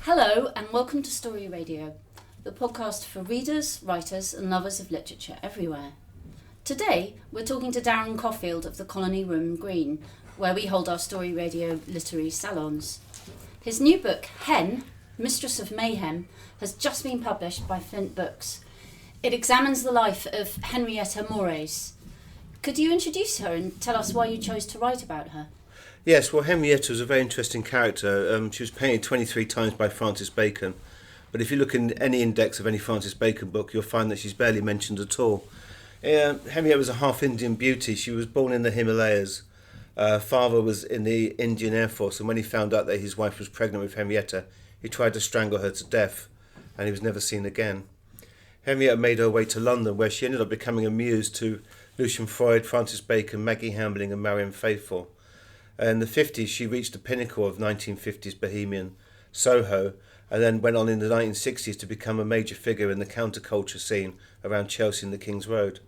Hello and welcome to Story Radio, the podcast for readers, writers and lovers of literature everywhere. Today we're talking to Darren Coffield of the Colony Room Green, where we hold our Story Radio literary salons. His new book, Hen, Mistress of Mayhem, has just been published by Flint Books. It examines the life of Henrietta Moraes. Could you introduce her and tell us why you chose to write about her? Yes, well, Henrietta was a very interesting character. She was painted 23 times by Francis Bacon, but if you look in any index of any Francis Bacon book, you'll find that she's barely mentioned at all. Henrietta was a half-Indian beauty. She was born in the Himalayas. Father was in the Indian Air Force, and when he found out that his wife was pregnant with Henrietta, he tried to strangle her to death, and he was never seen again. Henrietta made her way to London, where she ended up becoming a muse to Lucian, Freud, Francis Bacon, Maggi, Hambling and Marianne Faithfull. In the 50s, she reached the pinnacle of 1950s Bohemian Soho, and then went on in the 1960s to become a major figure in the counterculture scene around Chelsea and the King's Road.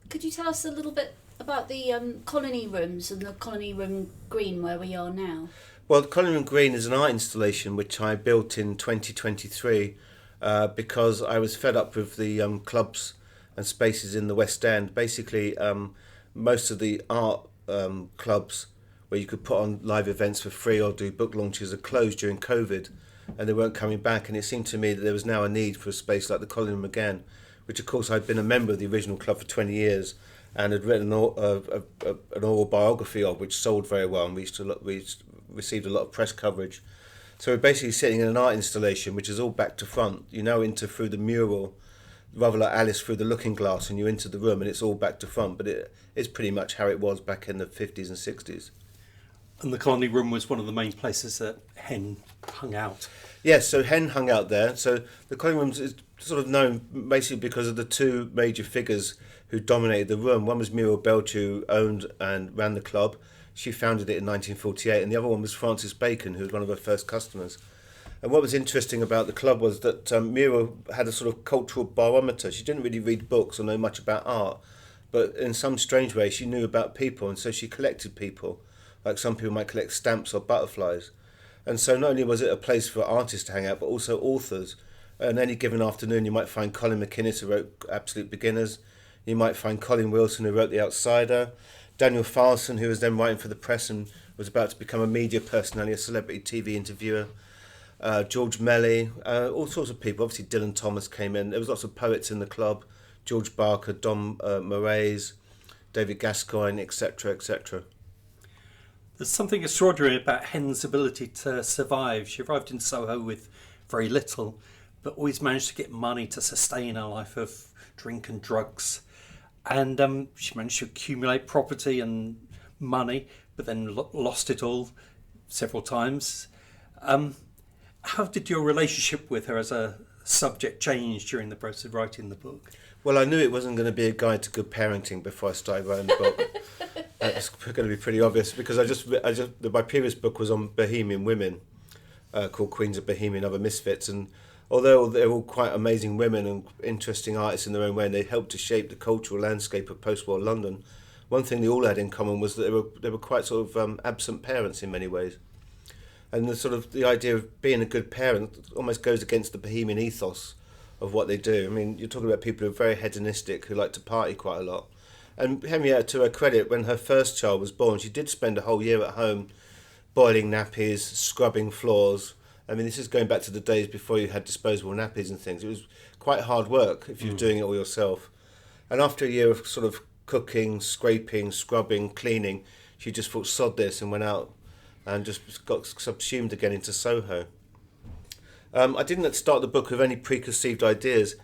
Could you tell us a little bit about the Colony Rooms and the Colony Room Green where we are now? Well, the Colony Room Green is an art installation which I built in 2023 because I was fed up with the clubs and spaces in the West End. Basically, most of the art clubs where you could put on live events for free or do book launches are closed during COVID, and they weren't coming back, and it seemed to me that there was now a need for a space like the Colony Room again, which of course I'd been a member of the original club for 20 years and had written an oral biography of, which sold very well and received a lot of press coverage. So we're basically sitting in an art installation which is all back to front. You now enter through the mural, rather like Alice through the looking glass, and you enter the room and it's all back to front, but it's pretty much how it was back in the 50s and 60s. And the Colony Room was one of the main places that Hen hung out. Yes, so Hen hung out there. So the Colony Room is sort of known basically because of the two major figures who dominated the room. One was Muriel Belch, who owned and ran the club. She founded it in 1948, and the other one was Francis Bacon, who was one of her first customers. And what was interesting about the club was that Muriel had a sort of cultural barometer. She didn't really read books or know much about art, but in some strange way she knew about people, and so she collected people, like some people might collect stamps or butterflies. And so not only was it a place for artists to hang out, but also authors. On any given afternoon you might find Colin McInnes, who wrote Absolute Beginners. You might find Colin Wilson, who wrote The Outsider. Daniel Farson, who was then writing for the press and was about to become a media personality, a celebrity TV interviewer. George Melly, all sorts of people. Obviously Dylan Thomas came in. There was lots of poets in the club. George Barker, Don Moraes, David Gascoigne, etc., etc. There's something extraordinary about Hen's ability to survive. She arrived in Soho with very little, but always managed to get money to sustain her life of drink and drugs. And she managed to accumulate property and money, but then lost it all several times. How did your relationship with her as a subject change during the process of writing the book? Well, I knew it wasn't going to be a guide to good parenting before I started writing the book. It's going to be pretty obvious because my previous book was on Bohemian women, called Queens of Bohemia and Other Misfits, and although they're all quite amazing women and interesting artists in their own way, and they helped to shape the cultural landscape of post-war London, one thing they all had in common was that they were quite sort of absent parents in many ways, and the idea of being a good parent almost goes against the Bohemian ethos of what they do. I mean, you're talking about people who are very hedonistic, who like to party quite a lot. And Henrietta, to her credit, when her first child was born, she did spend a whole year at home boiling nappies, scrubbing floors. I mean, this is going back to the days before you had disposable nappies and things. It was quite hard work if you were doing it all yourself. And after a year of sort of cooking, scraping, scrubbing, cleaning, she just thought, sod this, and went out and just got subsumed again into Soho. I didn't start the book with any preconceived ideas.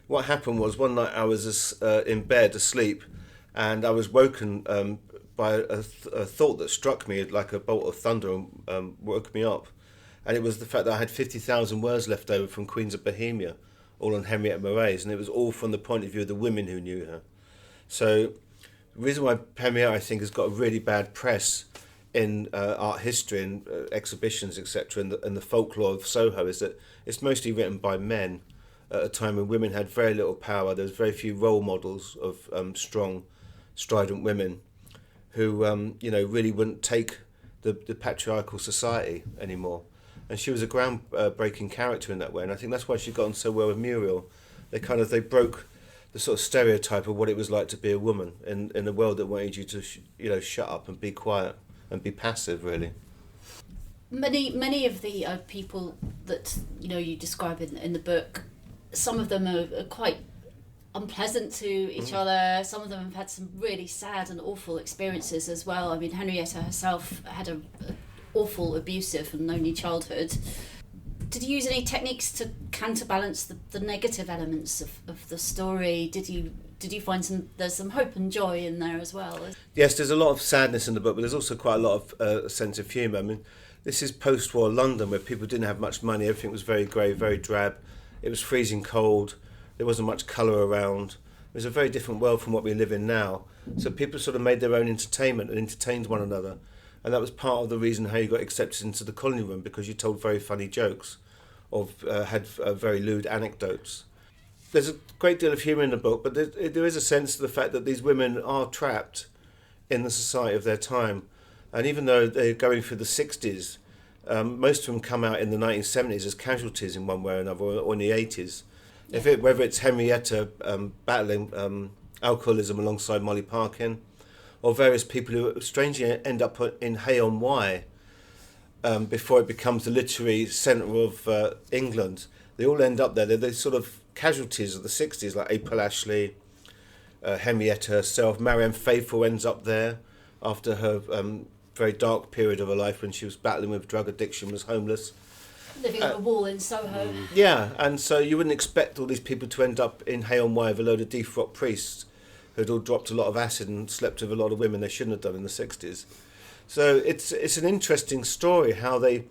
What happened was one night I was in bed asleep, and I was woken by a thought that struck me like a bolt of thunder and woke me up. And it was the fact that I had 50,000 words left over from Queens of Bohemia, all on Henrietta Moraes, and it was all from the point of view of the women who knew her. So the reason why Henrietta, I think, has got a really bad press in art history and exhibitions, etc., and the folklore of Soho is that it's mostly written by men at a time when women had very little power. There was very few role models of strong, strident women who really wouldn't take the patriarchal society anymore. and she was a groundbreaking character in that way, and I think that's why she got on so well with Muriel. They broke the sort of stereotype of what it was like to be a woman in a world that wanted you to shut up and be quiet and be passive, really. Many of the people that you describe in the book, some of them are quite unpleasant to each other. Some of them have had some really sad and awful experiences as well. I mean, Henrietta herself had a awful, abusive and lonely childhood. Did you use any techniques to counterbalance the negative elements of the story? Did you find there's some hope and joy in there as well? Yes, there's a lot of sadness in the book, but there's also quite a lot of sense of humour. I mean, this is post-war London where people didn't have much money. Everything was very grey, very drab. It was freezing cold. There wasn't much colour around. It was a very different world from what we live in now. So people sort of made their own entertainment and entertained one another. And that was part of the reason how you got accepted into the colony room, because you told very funny jokes or had very lewd anecdotes. There's a great deal of humour in the book, but there is a sense of the fact that these women are trapped in the society of their time. And even though they're going through the 60s, most of them come out in the 1970s as casualties in one way or another, or in the 80s. Yeah. Whether it's Henrietta battling alcoholism alongside Molly Parkin, or various people who strangely end up in Hay-on-Wye before it becomes the literary centre of England. They all end up there. They're sort of casualties of the 60s, like April Ashley, Henrietta herself. Marianne Faithfull ends up there after her very dark period of her life when she was battling with drug addiction, was homeless. Living on a wall in Soho. Yeah, and so you wouldn't expect all these people to end up in Hay-on-Wye with a load of defrocked priests who'd all dropped a lot of acid and slept with a lot of women they shouldn't have done in the 60s. So it's an interesting story how they,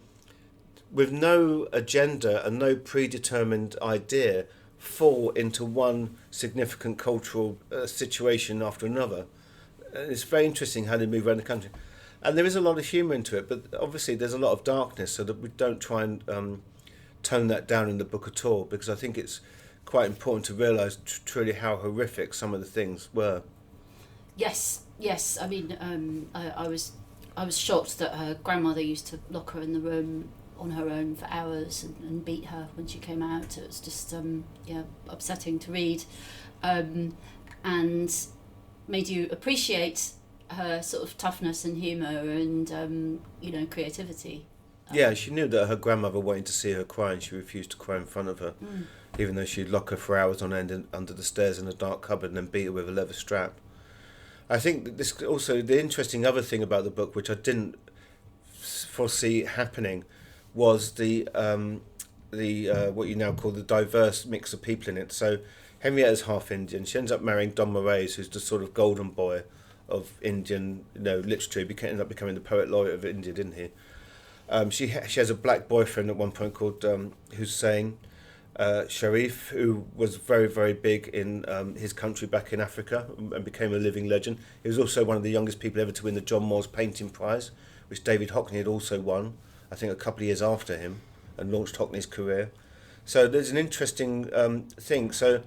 with no agenda and no predetermined idea, fall into one significant cultural situation after another. It's very interesting how they move around the country. And there is a lot of humour into it, but obviously there's a lot of darkness, so that we don't try and tone that down in the book at all, because I think it's quite important to realise truly how horrific some of the things were. Yes. I mean, I was shocked that her grandmother used to lock her in the room on her own for hours and beat her when she came out. It was just upsetting to read, and made you appreciate her sort of toughness and humour and creativity. Yeah, she knew that her grandmother wanted to see her cry, and she refused to cry in front of her, even though she'd lock her for hours on end under the stairs in a dark cupboard and then beat her with a leather strap. I think that this also, the interesting other thing about the book, which I didn't foresee happening, was the what you now call the diverse mix of people in it. So Henrietta's half Indian. She ends up marrying Don Moraes, who's the sort of golden boy of Indian literature. He ended up becoming the poet laureate of India, didn't he? She has a black boyfriend at one point called Hussein Sharif, who was very, very big in his country back in Africa and became a living legend. He was also one of the youngest people ever to win the John Moores Painting Prize, which David Hockney had also won, I think a couple of years after him, and launched Hockney's career. So there's an interesting thing. So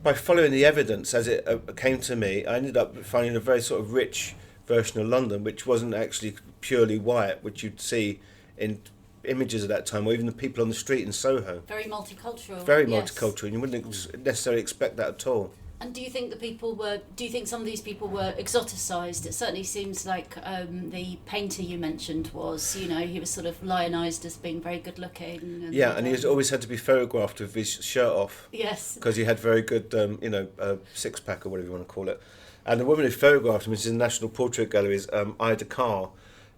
by following the evidence as it came to me, I ended up finding a very sort of rich version of London, which wasn't actually purely white, which you'd see in images of that time, or even the people on the street in Soho. Very multicultural. Very multicultural, and you wouldn't necessarily expect that at all. And do you think some of these people were exoticized? It certainly seems like the painter you mentioned was, he was sort of lionised as being very good looking. And he always had to be photographed with his shirt off. Yes. Because he had very good, six pack or whatever you want to call it. And the woman who photographed him, which is in the National Portrait Gallery, is Ida Carr,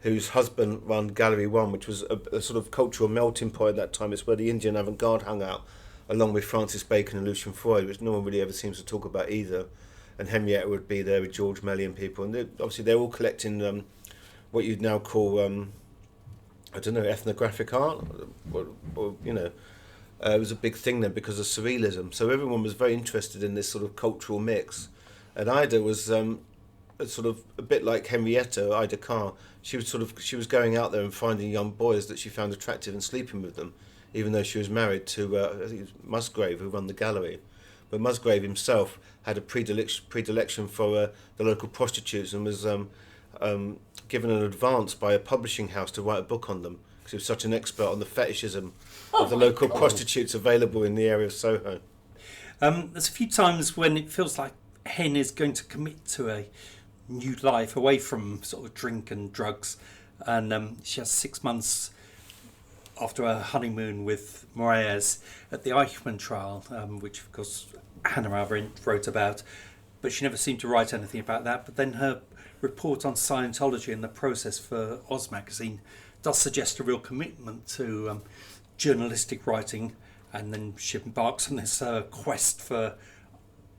whose husband ran Gallery 1, which was a sort of cultural melting point at that time. It's where the Indian avant-garde hung out, along with Francis Bacon and Lucian Freud, which no one really ever seems to talk about either. And Henrietta would be there with George Melly and people. And they're all collecting what you'd now call, ethnographic art. It was a big thing then because of surrealism. So everyone was very interested in this sort of cultural mix. And Ida was sort of a bit like Henrietta, Ida Carr. She was going out there and finding young boys that she found attractive and sleeping with them, even though she was married to I think it was Musgrave, who run the gallery. But Musgrave himself had a predilection for the local prostitutes and was given an advance by a publishing house to write a book on them, because he was such an expert on the fetishism Oh of the my local God. prostitutes available in the area of Soho. There's a few times when it feels like Hen is going to commit to a new life away from sort of drink and drugs, and she has 6 months after her honeymoon with Moraes at the Eichmann trial, which of course Hannah Arendt wrote about, but she never seemed to write anything about that. But then her report on Scientology and the process for Oz magazine does suggest a real commitment to journalistic writing, and then she embarks on this quest for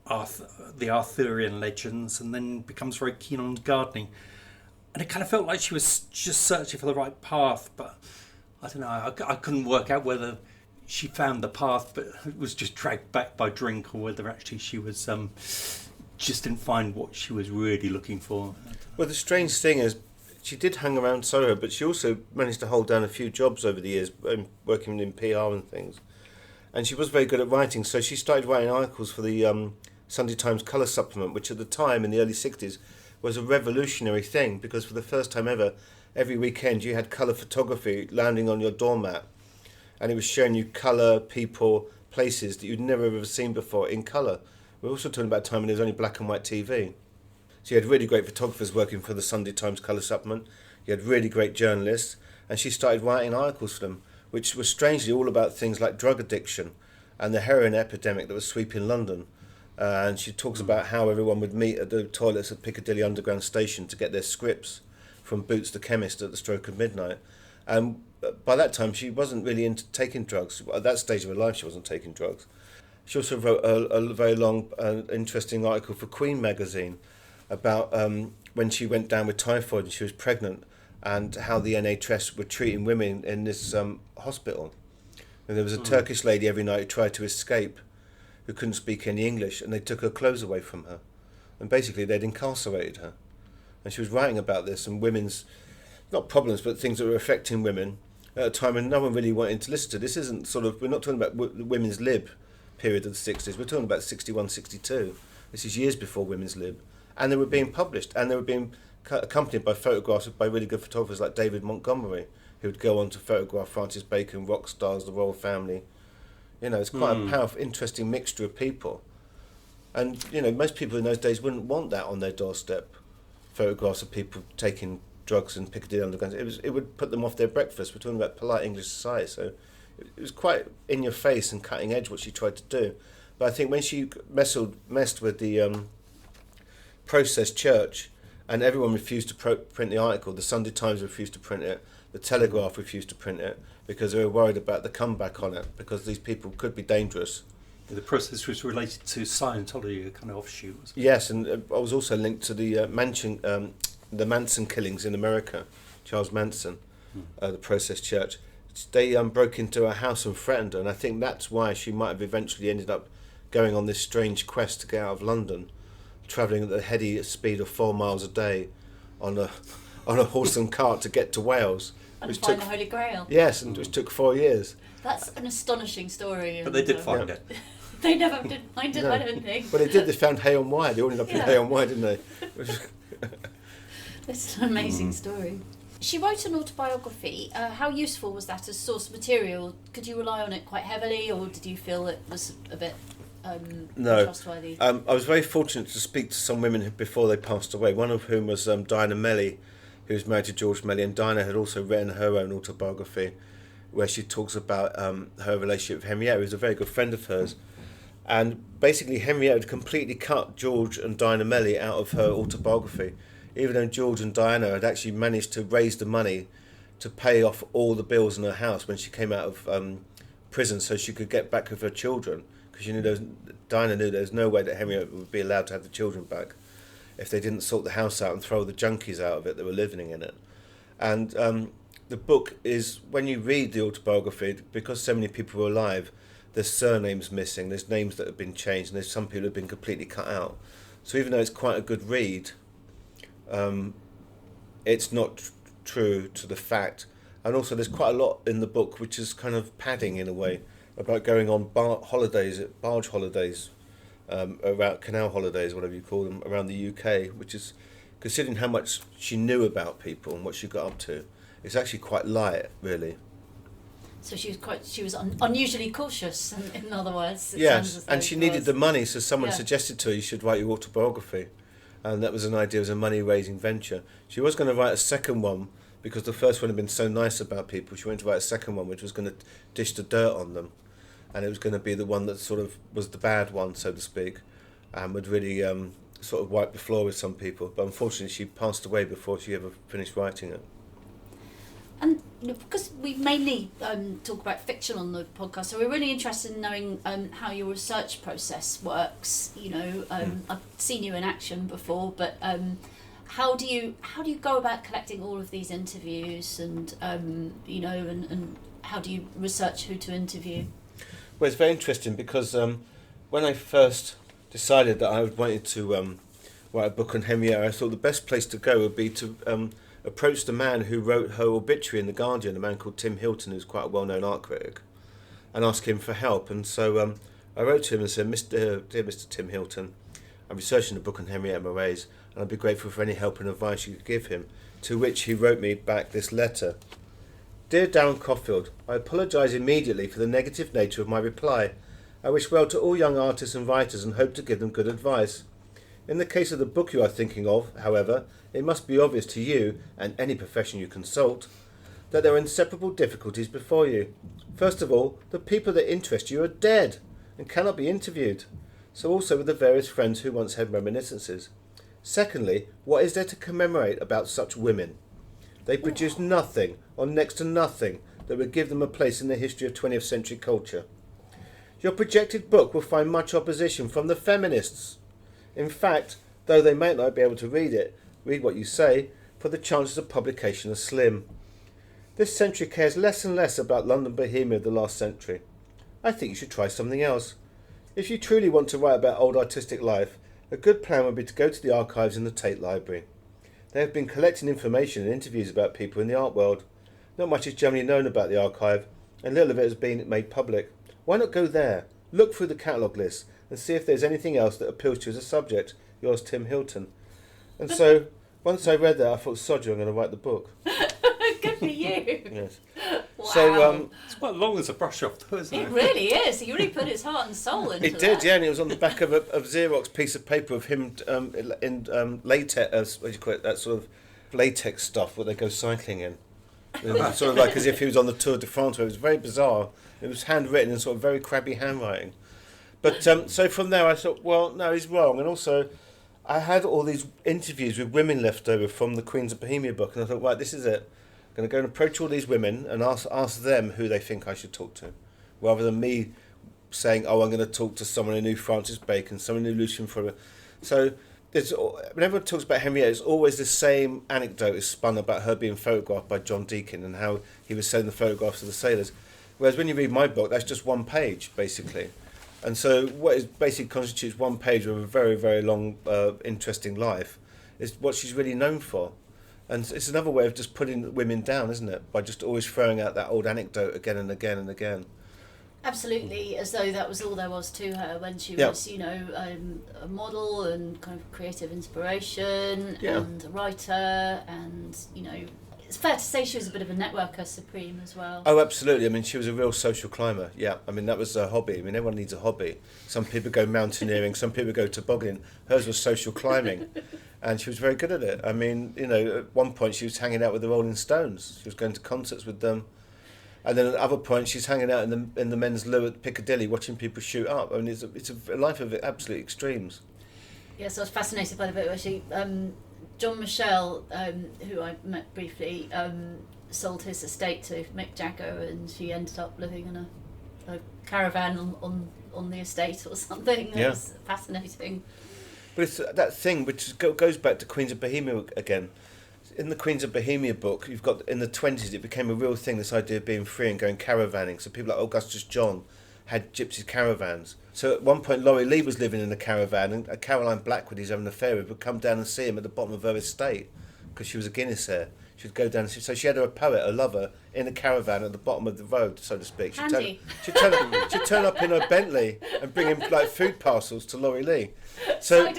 the Arthurian legends, and then becomes very keen on gardening. And it kind of felt like she was just searching for the right path, but I don't know, I couldn't work out whether she found the path but was just dragged back by drink, or whether actually she was just didn't find what she was really looking for. Well, the strange thing is, she did hang around Soho, but she also managed to hold down a few jobs over the years, working in PR and things. And she was very good at writing, so she started writing articles for the Sunday Times colour supplement, which at the time, in the early 60s, was a revolutionary thing, because for the first time ever, every weekend you had colour photography landing on your doormat, and it was showing you colour, people, places that you'd never ever seen before in colour. We're also talking about a time when there was only black and white TV. So you had really great photographers working for the Sunday Times colour supplement, you had really great journalists, and she started writing articles for them, which was strangely all about things like drug addiction and the heroin epidemic that was sweeping London. And she talks about how everyone would meet at the toilets at Piccadilly Underground Station to get their scripts from Boots the chemist at the stroke of midnight. And by that time, she wasn't really into taking drugs. At that stage of her life, she wasn't taking drugs. She also wrote a very long, interesting article for Queen magazine about when she went down with typhoid and she was pregnant, and how the NHS were treating women in this hospital. And there was a Turkish lady every night who tried to escape, who couldn't speak any English, and they took her clothes away from her. And basically they'd incarcerated her. And she was writing about this and women's, not problems, but things that were affecting women at a time when no one really wanted to listen to. This isn't sort of, we're not talking about the women's lib period of the 60s, we're talking about 61, 62. This is years before women's lib. And they were being published, and they were being accompanied by photographs by really good photographers like David Montgomery, who would go on to photograph Francis Bacon, rock stars, the royal family. You know, it's quite a powerful, interesting mixture of people. And, you know, most people in those days wouldn't want that on their doorstep, photographs of people taking drugs in Piccadilly Underground. It would put them off their breakfast. We're talking about polite English society, so it was quite in your face and cutting edge what she tried to do. But I think when she messed with the Process Church, and everyone refused to print the article, the Sunday Times refused to print it, the Telegraph refused to print it, because they were worried about the comeback on it, because these people could be dangerous. The process was related to Scientology, a kind of offshoot, wasn't it? Yes, and I was also linked to the Manson killings in America, Charles Manson, the Process Church. They broke into a house and threatened her, and I think that's why she might have eventually ended up going on this strange quest to get out of London, travelling at the heady speed of 4 miles a day on a horse and cart to get to Wales. And find the Holy Grail. Yes, and which took 4 years. That's an astonishing story. But they did find it. They never did find it, No. I don't think. But they did. They found Hay on Wye. They all ended up in Hay on Wye, didn't they? It's an amazing story. She wrote an autobiography. How useful was that as source material? Could you rely on it quite heavily, or did you feel it was a bit No. trustworthy? I was very fortunate to speak to some women before they passed away, one of whom was Diana Melly, who was married to George Melly, and Diana had also written her own autobiography where she talks about her relationship with Henrietta, who was a very good friend of hers. And basically Henrietta had completely cut George and Diana Melly out of her autobiography, even though George and Diana had actually managed to raise the money to pay off all the bills in her house when she came out of prison, so she could get back with her children, because Diana knew there was no way that Henrietta would be allowed to have the children back if they didn't sort the house out and throw the junkies out of it that were living in it. And the book is, when you read the autobiography, because so many people were alive, there's surnames missing, there's names that have been changed, and there's some people who have been completely cut out. So even though it's quite a good read, it's not true to the fact. And also there's quite a lot in the book which is kind of padding in a way, about going on barge holidays, around canal holidays, whatever you call them, around the UK, which is, considering how much she knew about people and what she got up to, it's actually quite light, really. So she was unusually cautious, in other words. Yes, and she needed the money, so someone Yeah. suggested to her you should write your autobiography. And that was an idea, it was a money-raising venture. She was going to write a second one, because the first one had been so nice about people. She went to write a second one, which was going to dish the dirt on them. And it was going to be the one that sort of was the bad one, so to speak, and would really sort of wipe the floor with some people. But unfortunately, she passed away before she ever finished writing it. And because we mainly talk about fiction on the podcast, so we're really interested in knowing how your research process works. I've seen you in action before, but how do you go about collecting all of these interviews, and and how do you research who to interview? Well, it's very interesting because when I first decided that I wanted to write a book on Henrietta, I thought the best place to go would be to approach the man who wrote her obituary in The Guardian, a man called Tim Hilton, who's quite a well-known art critic, and ask him for help. And so I wrote to him and said, Dear Mr. Tim Hilton, I'm researching a book on Henrietta Moraes, and I'd be grateful for any help and advice you could give him. To which he wrote me back this letter. Dear Darren Coffield, I apologise immediately for the negative nature of my reply. I wish well to all young artists and writers and hope to give them good advice. In the case of the book you are thinking of, however, it must be obvious to you, and any profession you consult, that there are inseparable difficulties before you. First of all, the people that interest you are dead and cannot be interviewed. So also with the various friends who once had reminiscences. Secondly, what is there to commemorate about such women? They produce nothing, or next to nothing, that would give them a place in the history of 20th century culture. Your projected book will find much opposition from the feminists. In fact, though they might not be able to read what you say, for the chances of publication are slim. This century cares less and less about London Bohemia of the last century. I think you should try something else. If you truly want to write about old artistic life, a good plan would be to go to the archives in the Tate Library. They have been collecting information and interviews about people in the art world. Not much is generally known about the archive, and little of it has been made public. Why not go there, look through the catalogue list, and see if there's anything else that appeals to you as a subject? Yours, Tim Hilton. And so, once I read that, I thought, sod you, I'm going to write the book. Good for you. Yes. Wow. So, It's quite long as a brush off, though, isn't it? It really is. He really put his heart and soul into it did, that. yeah, and it was on the back of a Xerox piece of paper of him in latex, what do you call it, that sort of latex stuff what they go cycling in. It was sort of like as if he was on the Tour de France, where it was very bizarre. It was handwritten in sort of very crabby handwriting. But so from there I thought, well, no, he's wrong. And also, I had all these interviews with women left over from the Queens of Bohemia book, and I thought, right, this is it. I'm going to go and approach all these women and ask them who they think I should talk to, rather than me saying, oh, I'm going to talk to someone who knew Francis Bacon, someone who knew Lucian Freud. So when everyone talks about Henrietta, it's always the same anecdote is spun about her being photographed by John Deacon and how he was sending the photographs to the sailors. Whereas when you read my book, that's just one page, basically. And so what is basically constitutes one page of a very, very long, interesting life is what she's really known for. And it's another way of just putting women down, isn't it? By just always throwing out that old anecdote again and again and again. Absolutely, as though that was all there was to her when she was, a model and kind of creative inspiration and a writer, and, it's fair to say she was a bit of a networker supreme as well. Oh, absolutely. I mean, she was a real social climber. Yeah, I mean, that was her hobby. I mean, everyone needs a hobby. Some people go mountaineering, some people go tobogganing. Hers was social climbing, and she was very good at it. I mean, at one point she was hanging out with the Rolling Stones. She was going to concerts with them. And then at other points she's hanging out in the men's loo at Piccadilly watching people shoot up. I mean, it's a life of absolute extremes. Yes, I was fascinated by the bit where she... John Michel, who I met briefly, sold his estate to Mick Jagger, and she ended up living in a caravan on the estate or something. It was fascinating. But it's that thing which goes back to Queens of Bohemia again. In the Queens of Bohemia book, you've got in the 20s, it became a real thing, this idea of being free and going caravanning. So people like Augustus John had gypsy caravans. So at one point, Laurie Lee was living in a caravan, and Caroline Blackwood, he's having an affair with, would come down and see him at the bottom of her estate because she was a Guinness heir. She'd go down and see. So she had a poet, a lover, in a caravan at the bottom of the road, so to speak. She'd turn up in her Bentley and bring him like food parcels to Laurie Lee. So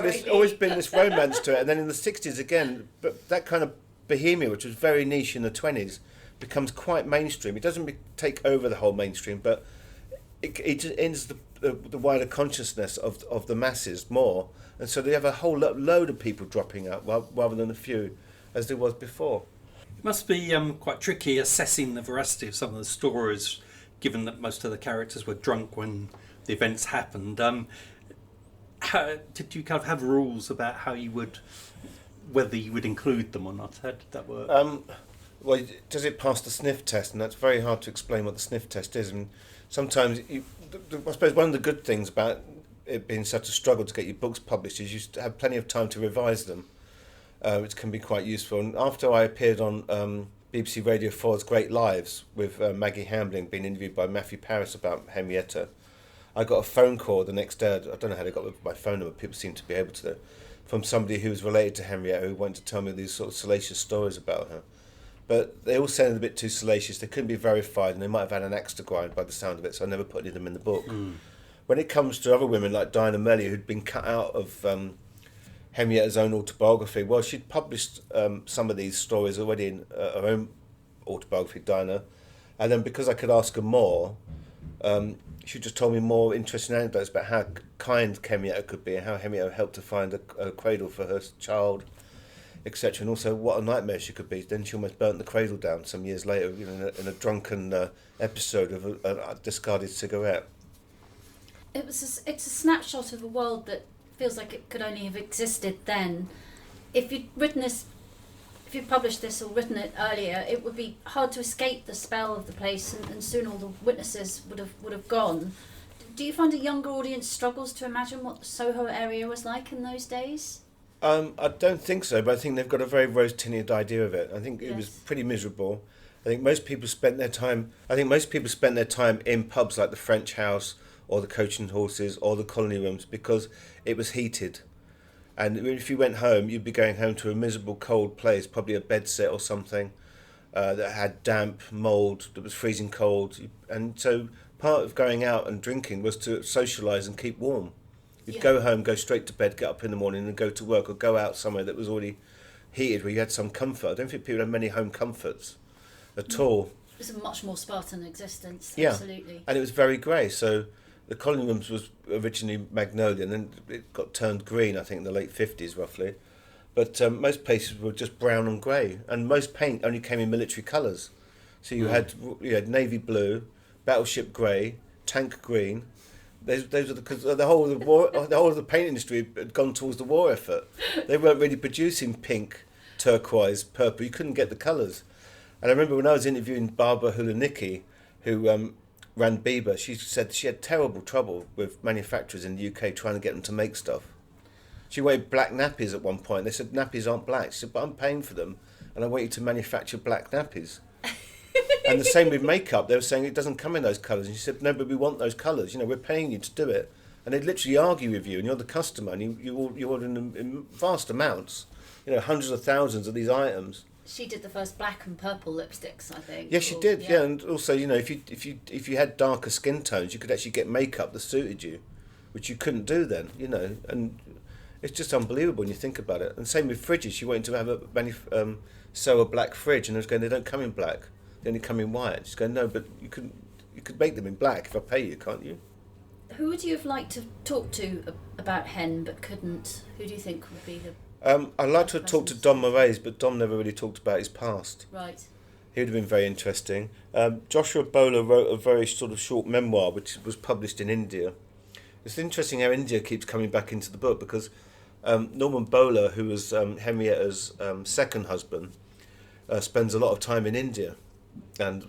there's always been this romance to it. And then in the 60s again, but that kind of Bohemia, which was very niche in the 20s, becomes quite mainstream. It doesn't take over the whole mainstream, but it just ends the wider consciousness of the masses more. And so they have a whole load of people dropping out rather than a few, as there was before. It must be quite tricky assessing the veracity of some of the stories, given that most of the characters were drunk when the events happened. Did you kind of have rules about whether you would include them or not? How did that work? Well, does it pass the sniff test? And that's very hard to explain what the sniff test is. And sometimes, I suppose one of the good things about it being such a struggle to get your books published is you have plenty of time to revise them, which can be quite useful. And after I appeared on BBC Radio 4's Great Lives with Maggi Hambling being interviewed by Matthew Paris about Henrietta, I got a phone call the next day. I don't know how they got my phone number, people seem to be able to, from somebody who was related to Henrietta who wanted to tell me these sort of salacious stories about her. But they all sounded a bit too salacious. They couldn't be verified, and they might have had an axe to grind by the sound of it, so I never put any of them in the book. When it comes to other women like Diana Melly, who'd been cut out of Henrietta's own autobiography, well, she'd published some of these stories already in her own autobiography, Diana, and then because I could ask her more, she just told me more interesting anecdotes about how kind Henrietta could be and how Henrietta helped to find a cradle for her child, etc. And also what a nightmare she could be. Then she almost burnt the cradle down some years later, in a drunken episode of a discarded cigarette. It's a snapshot of a world that feels like it could only have existed then. If you'd published this or written it earlier, it would be hard to escape the spell of the place, and soon all the witnesses would have gone. Do you find a younger audience struggles to imagine what the Soho area was like in those days? I don't think so, but I think they've got a very rose-tinted idea of it. I think it was pretty miserable. I think most people spent their time in pubs like the French House or the Coach and Horses or the Colony Rooms because it was heated. And if you went home, you'd be going home to a miserable, cold place, probably a bedsit or something that had damp, mould, that was freezing cold. And so part of going out and drinking was to socialise and keep warm. You'd go home, go straight to bed, get up in the morning and go to work, or go out somewhere that was already heated where you had some comfort. I don't think people had many home comforts at all. It was a much more Spartan existence, absolutely. And it was very grey. So the Colony Rooms was originally magnolia, and then it got turned green, I think, in the late 50s, roughly. But most places were just brown and grey, and most paint only came in military colours. So you had navy blue, battleship grey, tank green. Those are because the whole of the paint industry had gone towards the war effort. They weren't really producing pink, turquoise, purple. You couldn't get the colours. And I remember when I was interviewing Barbara Hulanicki, who ran Bieber, she said she had terrible trouble with manufacturers in the UK trying to get them to make stuff. She wanted black nappies at one point. They said nappies aren't black. She said, but I'm paying for them, and I want you to manufacture black nappies. And the same with makeup. They were saying it doesn't come in those colours. And she said, no, but we want those colours. We're paying you to do it. And they'd literally argue with you, and you're the customer, and you order in vast amounts, hundreds of thousands of these items. She did the first black and purple lipsticks, I think. Yes, she did. Yeah, and also, if you had darker skin tones, you could actually get makeup that suited you, which you couldn't do then. And it's just unbelievable when you think about it. And same with fridges. She wanted to have sew a black fridge, and I was going, they don't come in black. They only come in white. She's going, no, but you could make them in black if I pay you, can't you? Who would you have liked to talk to about Hen but couldn't? Who do you think would be the... I'd like to have talked to Don Moraes, but Don never really talked about his past. Right. He would have been very interesting. Joshua Bowler wrote a very sort of short memoir which was published in India. It's interesting how India keeps coming back into the book because Norman Bowler, who was Henrietta's second husband, spends a lot of time in India and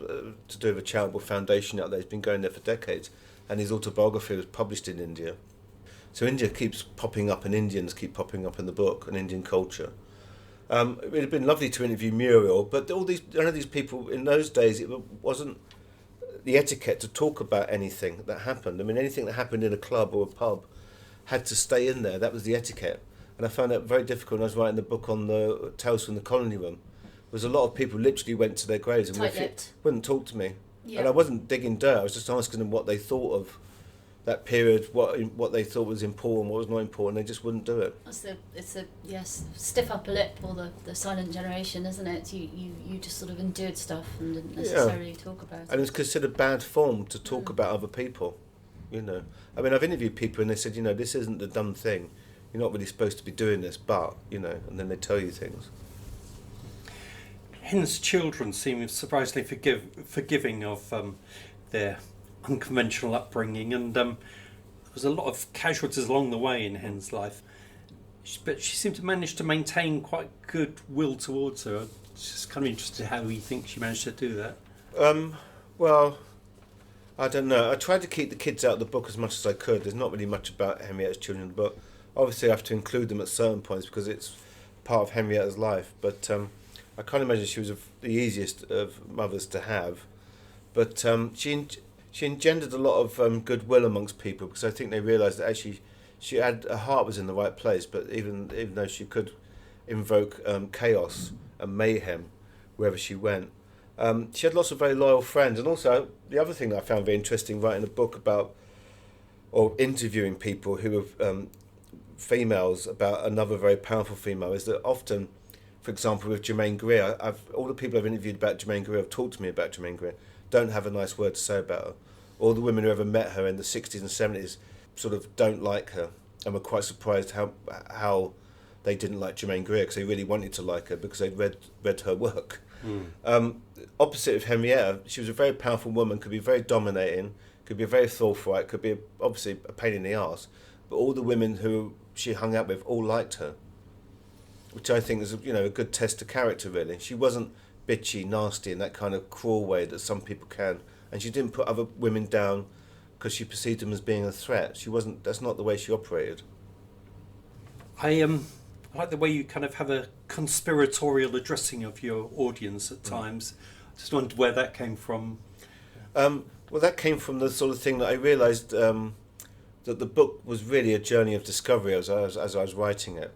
to do with a charitable foundation out there. He's been going there for decades, and his autobiography was published in India. So India keeps popping up, and Indians keep popping up in the book, and Indian culture. It would have been lovely to interview Muriel, but none of these people in those days, it wasn't the etiquette to talk about anything that happened. I mean, anything that happened in a club or a pub had to stay in there. That was the etiquette. And I found that very difficult when I was writing the book on the Tales from the Colony Room. There was a lot of people literally went to their graves and wouldn't talk to me. Yeah. And I wasn't digging dirt, I was just asking them what they thought of that period, what they thought was important, what was not important. They just wouldn't do it. It's the yes, stiff upper lip, or the silent generation, isn't it? You just sort of endured stuff and didn't necessarily talk about it. And it's considered bad form to talk about other people, you know. I mean, I've interviewed people and they said, you know, this isn't the done thing. You're not really supposed to be doing this, but, you know, and then they tell you things. Hen's children seem surprisingly forgiving of their unconventional upbringing, and there was a lot of casualties along the way in Hen's life, but she seemed to manage to maintain quite good will towards her. It's just kind of interested how you think she managed to do that. Well, I don't know. I tried to keep the kids out of the book as much as I could. There's not really much about Henrietta's children in the book. Obviously I have to include them at certain points because it's part of Henrietta's life, but I can't imagine she was the easiest of mothers to have, but she engendered a lot of goodwill amongst people, because I think they realised that actually her heart was in the right place, but even though she could invoke chaos and mayhem wherever she went, she had lots of very loyal friends. And also the other thing I found very interesting writing a book about, or interviewing people who were females about another very powerful female, is that often, for example, with Germaine Greer, all the people I've interviewed about Germaine Greer have talked to me about Germaine Greer, don't have a nice word to say about her. All the women who ever met her in the 60s and 70s sort of don't like her, and were quite surprised how they didn't like Germaine Greer, because they really wanted to like her because they'd read her work. Opposite of Henrietta, she was a very powerful woman, could be very dominating, could be very forthright, could be obviously a pain in the arse, but all the women who she hung out with all liked her, which I think is, you know, a good test of character, really. She wasn't bitchy, nasty in that kind of cruel way that some people can, and she didn't put other women down because she perceived them as being a threat. She wasn't. That's not the way she operated. I like the way you kind of have a conspiratorial addressing of your audience at times. I just wondered where that came from. Well, that came from the sort of thing that I realised that the book was really a journey of discovery as I was writing it.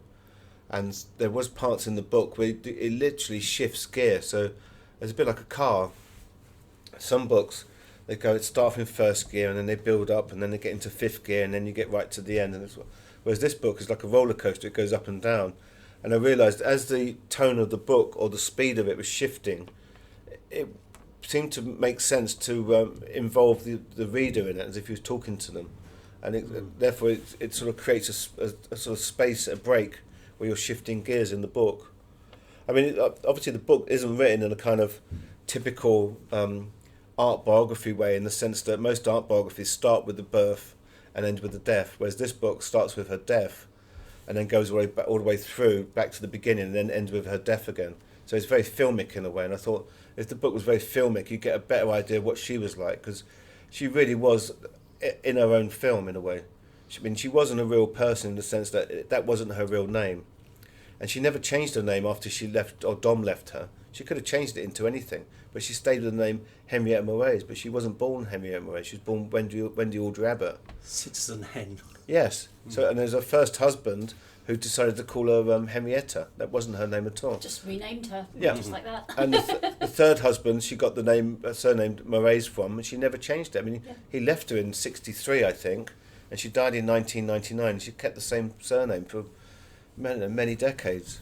And there was parts in the book where it literally shifts gear. So it's a bit like a car. Some books, it start in first gear and then they build up and then they get into fifth gear and then you get right to the end. Whereas this book is like a roller coaster, it goes up and down. And I realised as the tone of the book or the speed of it was shifting, it seemed to make sense to involve the reader in it as if he was talking to them. And therefore it sort of creates a sort of space, a break, where you're shifting gears in the book. I mean, obviously the book isn't written in a kind of typical art biography way, in the sense that most art biographies start with the birth and end with the death, whereas this book starts with her death and then goes all the way through back to the beginning and then ends with her death again. So it's very filmic in a way, and I thought if the book was very filmic, you get a better idea of what she was like, because she really was in her own film in a way. I mean, she wasn't a real person in the sense that that wasn't her real name. And she never changed her name after she left, or Dom left her. She could have changed it into anything, but she stayed with the name Henrietta Moraes. But she wasn't born Henrietta Moraes. She was born Wendy Audrey Abbott. Citizen Hen. Yes. So, and there's her first husband who decided to call her Henrietta. That wasn't her name at all. Just renamed her, Yeah. just like that. And the third husband, she got the name surname Moraes from, and she never changed it. I mean, he left her in '63, I think, and she died in 1999. She kept the same surname for many decades.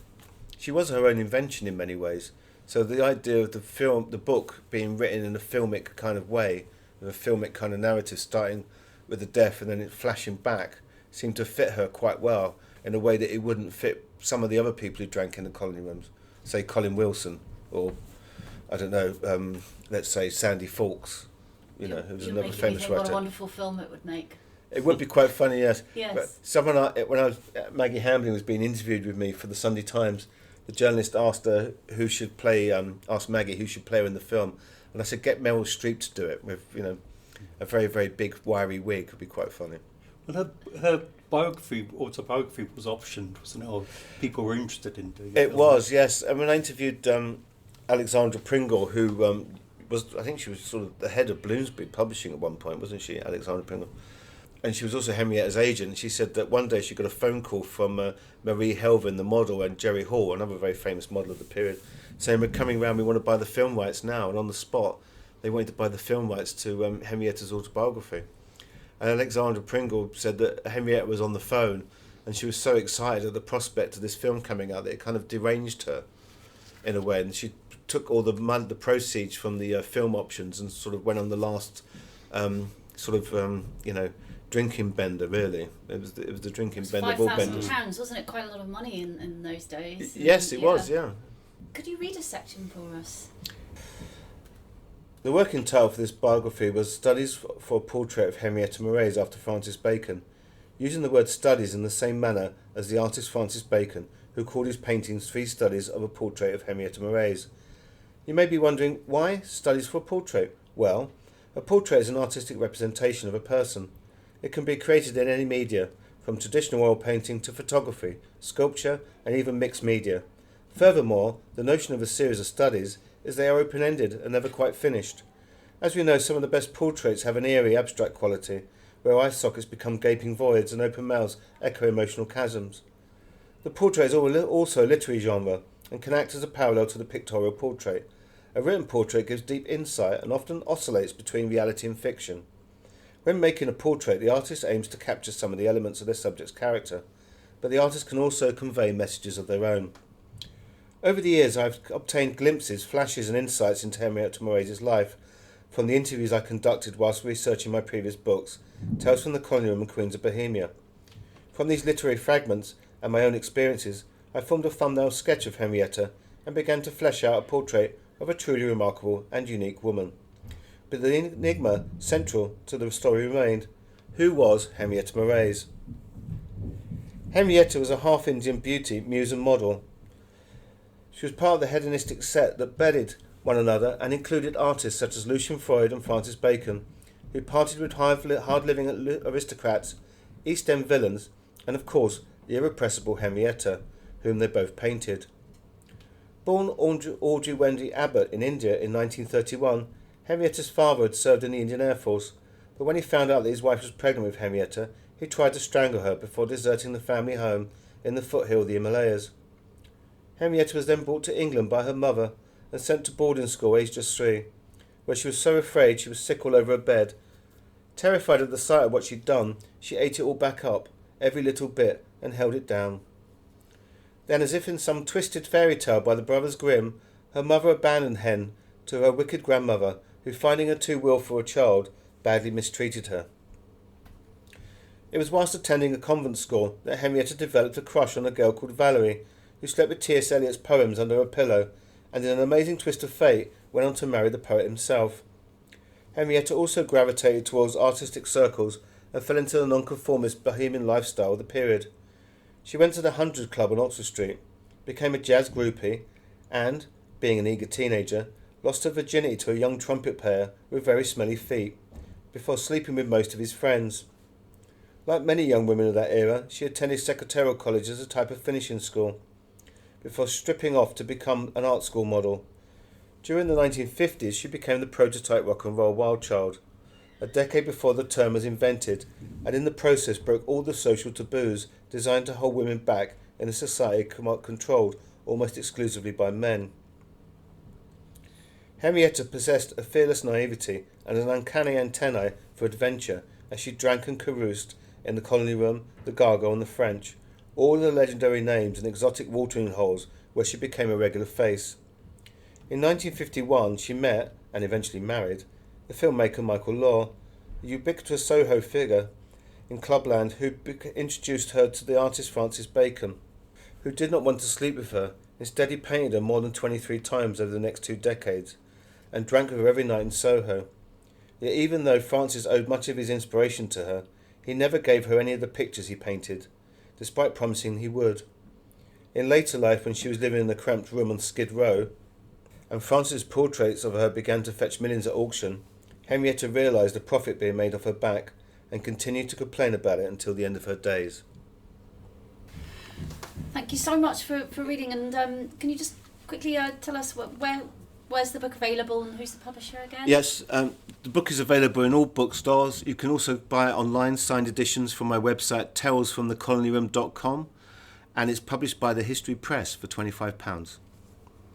She was her own invention in many ways. So the idea of the book being written in a filmic kind of way, with a filmic kind of narrative starting with the death and then it flashing back, seemed to fit her quite well in a way that it wouldn't fit some of the other people who drank in the colony rooms. Say Colin Wilson, or I don't know, let's say Sandy Fawkes, who's another famous writer. What a wonderful film it would make. It would be quite funny, yes. Yes. But Maggi Hambling was being interviewed with me for the Sunday Times, the journalist asked her who should play, asked Maggie who should play her in the film, and I said get Meryl Streep to do it with, a very, very big wiry wig. It would be quite funny. Well, her autobiography was optioned, wasn't it? Or people were interested in doing it. It was, yes. I mean, I interviewed Alexandra Pringle, who I think she was sort of the head of Bloomsbury Publishing at one point, wasn't she, Alexandra Pringle? And she was also Henrietta's agent. She said that one day she got a phone call from Marie Helvin, the model, and Jerry Hall, another very famous model of the period, saying, we're coming round, we want to buy the film rights now. And on the spot, they wanted to buy the film rights to Henrietta's autobiography. And Alexandra Pringle said that Henrietta was on the phone and she was so excited at the prospect of this film coming out that it kind of deranged her in a way. And she took all the proceeds from the film options and sort of went on the last drinking bender, really. It was the drinking bender of all benders. £5,000, wasn't it? Quite a lot of money in those days. Yes, it was, yeah. Could you read a section for us? The working title for this biography was Studies for a Portrait of Henrietta Moraes after Francis Bacon, using the word studies in the same manner as the artist Francis Bacon, who called his paintings 3 studies of a portrait of Henrietta Moraes. You may be wondering, why studies for a portrait? Well, a portrait is an artistic representation of a person. It can be created in any media, from traditional oil painting to photography, sculpture, and even mixed media. Furthermore, the notion of a series of studies is they are open-ended and never quite finished. As we know, some of the best portraits have an eerie, abstract quality, where eye sockets become gaping voids and open mouths echo emotional chasms. The portrait is also a literary genre and can act as a parallel to the pictorial portrait. A written portrait gives deep insight and often oscillates between reality and fiction. When making a portrait, the artist aims to capture some of the elements of their subject's character, but the artist can also convey messages of their own. Over the years, I've obtained glimpses, flashes and insights into Henrietta Moraes' life from the interviews I conducted whilst researching my previous books, Tales from the Colony Room and Queens of Bohemia. From these literary fragments and my own experiences, I formed a thumbnail sketch of Henrietta and began to flesh out a portrait of a truly remarkable and unique woman. But the enigma central to the story remained: who was Henrietta Moraes? Henrietta was a half-Indian beauty, muse and model. She was part of the hedonistic set that bedded one another and included artists such as Lucian, Freud and Francis Bacon, who partied with hard-living aristocrats, East End villains, and of course the irrepressible Henrietta, whom they both painted. Born Audrey Wendy Abbott in India in 1931, Henrietta's father had served in the Indian Air Force, but when he found out that his wife was pregnant with Henrietta, he tried to strangle her before deserting the family home in the foothill of the Himalayas. Henrietta was then brought to England by her mother and sent to boarding school aged just 3, where she was so afraid she was sick all over her bed. Terrified at the sight of what she'd done, she ate it all back up, every little bit, and held it down. Then, as if in some twisted fairy tale by the brothers Grimm, her mother abandoned Hen to her wicked grandmother, who, finding her too willful a child, badly mistreated her. It was whilst attending a convent school that Henrietta developed a crush on a girl called Valerie, who slept with T.S. Eliot's poems under her pillow, and in an amazing twist of fate went on to marry the poet himself. Henrietta also gravitated towards artistic circles and fell into the nonconformist bohemian lifestyle of the period. She went to the 100 Club on Oxford Street, became a jazz groupie, and, being an eager teenager, lost her virginity to a young trumpet player with very smelly feet, before sleeping with most of his friends. Like many young women of that era, she attended secretarial college as a type of finishing school, before stripping off to become an art school model. During the 1950s, she became the prototype rock and roll wild child, a decade before the term was invented, and in the process broke all the social taboos designed to hold women back in a society controlled almost exclusively by men. Henrietta possessed a fearless naivety and an uncanny antennae for adventure as she drank and caroused in the Colony Room, the Gargoyle and the French, all the legendary names and exotic watering holes where she became a regular face. In 1951 she met, and eventually married, the filmmaker Michael Law, a ubiquitous Soho figure in clubland who introduced her to the artist Francis Bacon, who did not want to sleep with her. Instead, he painted her more than 23 times over the next 2 decades, and drank with her every night in Soho. Yet even though Francis owed much of his inspiration to her, he never gave her any of the pictures he painted, despite promising he would. In later life, when she was living in a cramped room on Skid Row, and Francis' portraits of her began to fetch millions at auction, Henrietta realised the profit being made off her back, and continued to complain about it until the end of her days. Thank you so much for reading, and can you just quickly tell us where's the book available and who's the publisher again? Yes, the book is available in all bookstores. You can also buy it online, signed editions from my website talesfromthecolonyroom.com, and it's published by the History Press for £25.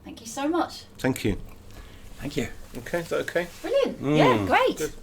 Thank you so much. Thank you. Thank you. Okay, is that okay? Brilliant. Yeah, great. Good.